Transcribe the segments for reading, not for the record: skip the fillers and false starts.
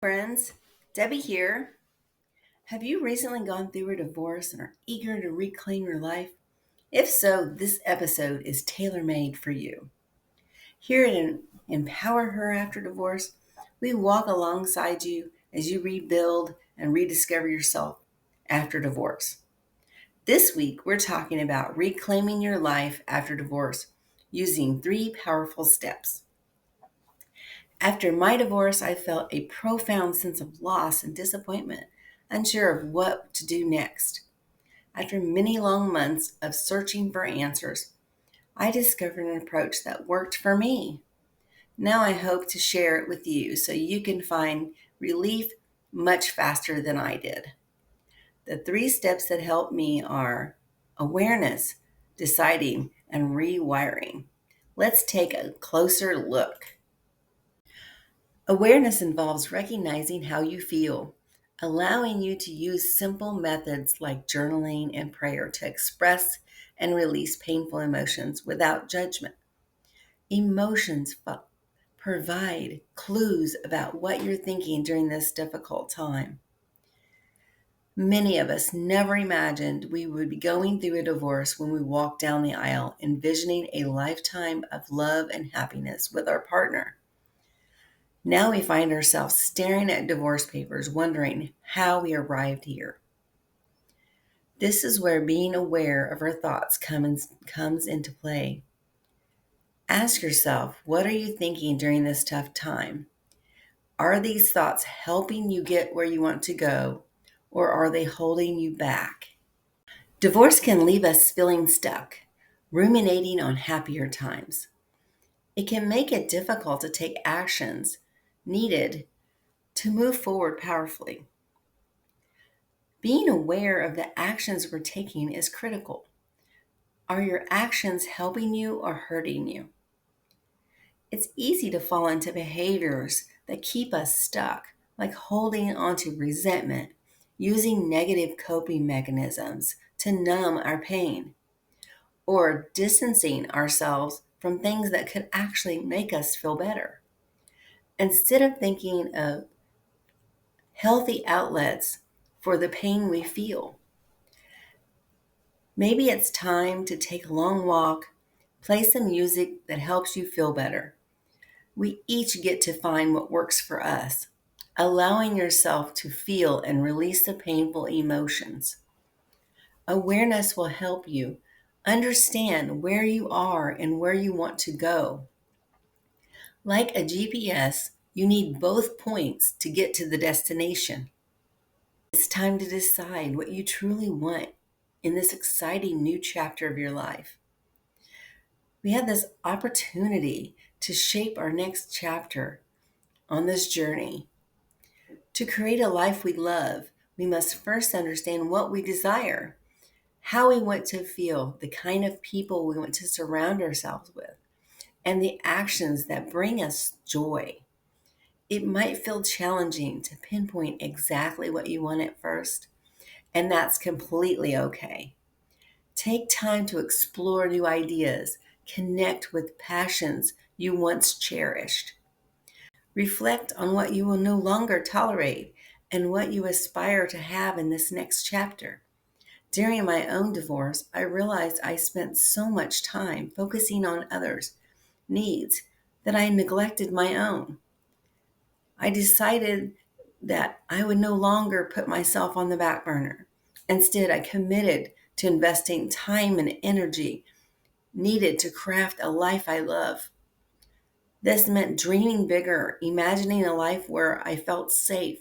Friends, Debbie here. Have you recently gone through a divorce and are eager to reclaim your life? If so, this episode is tailor-made for you. Here at Empower Her After Divorce, we walk alongside you as you rebuild and rediscover yourself after divorce. This week, we're talking about reclaiming your life after divorce using 3 powerful steps. After my divorce, I felt a profound sense of loss and disappointment, unsure of what to do next. After many long months of searching for answers, I discovered an approach that worked for me. Now I hope to share it with you so you can find relief much faster than I did. The 3 steps that helped me are awareness, deciding, and rewiring. Let's take a closer look. Awareness involves recognizing how you feel, allowing you to use simple methods like journaling and prayer to express and release painful emotions without judgment. Emotions provide clues about what you're thinking during this difficult time. Many of us never imagined we would be going through a divorce when we walked down the aisle, envisioning a lifetime of love and happiness with our partner. Now we find ourselves staring at divorce papers, wondering how we arrived here. This is where being aware of our thoughts comes into play. Ask yourself, what are you thinking during this tough time? Are these thoughts helping you get where you want to go, or are they holding you back? Divorce can leave us feeling stuck, ruminating on happier times. It can make it difficult to take actions needed to move forward powerfully. Being aware of the actions we're taking is critical. Are your actions helping you or hurting you? It's easy to fall into behaviors that keep us stuck, like holding onto resentment, using negative coping mechanisms to numb our pain, or distancing ourselves from things that could actually make us feel better. Instead of thinking of healthy outlets for the pain we feel, maybe it's time to take a long walk, play some music that helps you feel better. We each get to find what works for us, allowing yourself to feel and release the painful emotions. Awareness will help you understand where you are and where you want to go. Like a GPS, you need both points to get to the destination. It's time to decide what you truly want in this exciting new chapter of your life. We have this opportunity to shape our next chapter on this journey. To create a life we love, we must first understand what we desire, how we want to feel, the kind of people we want to surround ourselves with, and the actions that bring us joy. It might feel challenging to pinpoint exactly what you want at first, and that's completely okay. Take time to explore new ideas, connect with passions you once cherished. Reflect on what you will no longer tolerate and what you aspire to have in this next chapter. During my own divorce, I realized I spent so much time focusing on others' needs that I neglected my own. I decided that I would no longer put myself on the back burner. Instead, I committed to investing time and energy needed to craft a life I love. This meant dreaming bigger, imagining a life where I felt safe,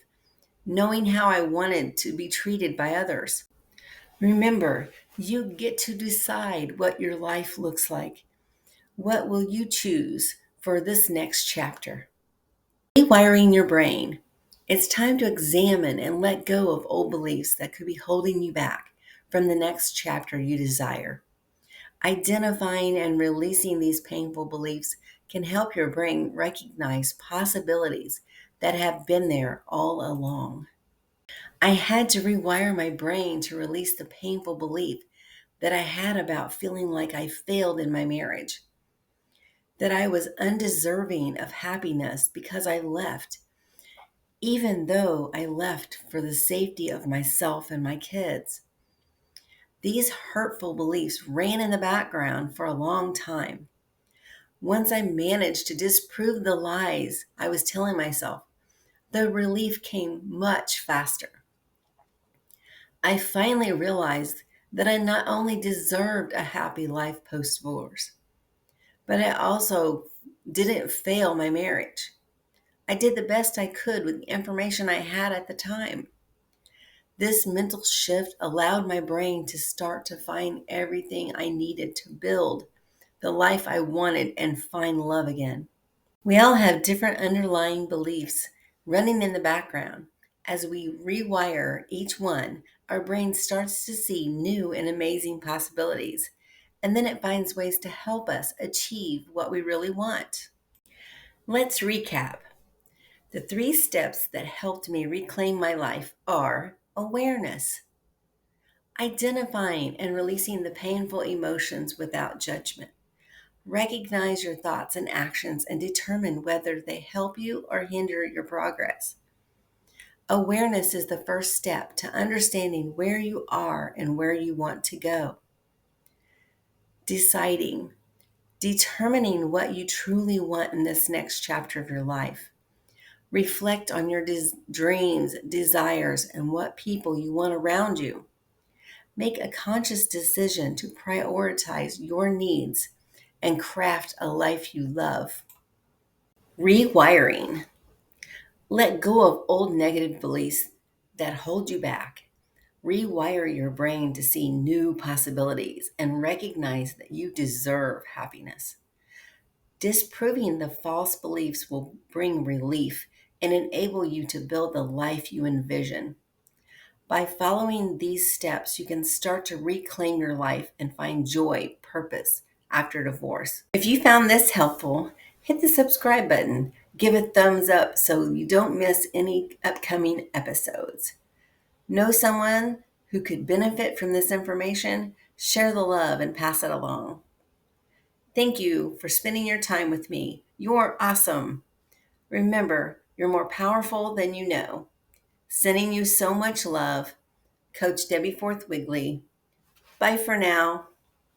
knowing how I wanted to be treated by others. Remember, you get to decide what your life looks like. What will you choose for this next chapter? Rewiring your brain. It's time to examine and let go of old beliefs that could be holding you back from the next chapter you desire. Identifying and releasing these painful beliefs can help your brain recognize possibilities that have been there all along. I had to rewire my brain to release the painful belief that I had about feeling like I failed in my marriage, that I was undeserving of happiness because I left, even though I left for the safety of myself and my kids. These hurtful beliefs ran in the background for a long time. Once I managed to disprove the lies I was telling myself, the relief came much faster. I finally realized that I not only deserved a happy life post divorce, but I also didn't fail my marriage. I did the best I could with the information I had at the time. This mental shift allowed my brain to start to find everything I needed to build the life I wanted and find love again. We all have different underlying beliefs running in the background. As we rewire each one, our brain starts to see new and amazing possibilities, and then it finds ways to help us achieve what we really want. Let's recap. The 3 steps that helped me reclaim my life are awareness, identifying and releasing the painful emotions without judgment. Recognize your thoughts and actions and determine whether they help you or hinder your progress. Awareness is the first step to understanding where you are and where you want to go. Deciding, determining what you truly want in this next chapter of your life. Reflect on your dreams, desires, and what people you want around you. Make a conscious decision to prioritize your needs and craft a life you love. Rewiring. Let go of old negative beliefs that hold you back. Rewire your brain to see new possibilities and recognize that you deserve happiness. Disproving the false beliefs will bring relief and enable you to build the life you envision. By following these steps, you can start to reclaim your life and find joy, purpose after divorce. If you found this helpful, hit the subscribe button. Give a thumbs up so you don't miss any upcoming episodes. Know someone who could benefit from this information? Share the love and pass it along. Thank you for spending your time with me. You're awesome. Remember, you're more powerful than you know. Sending you so much love. Coach Debbie Forth Wigley. Bye for now.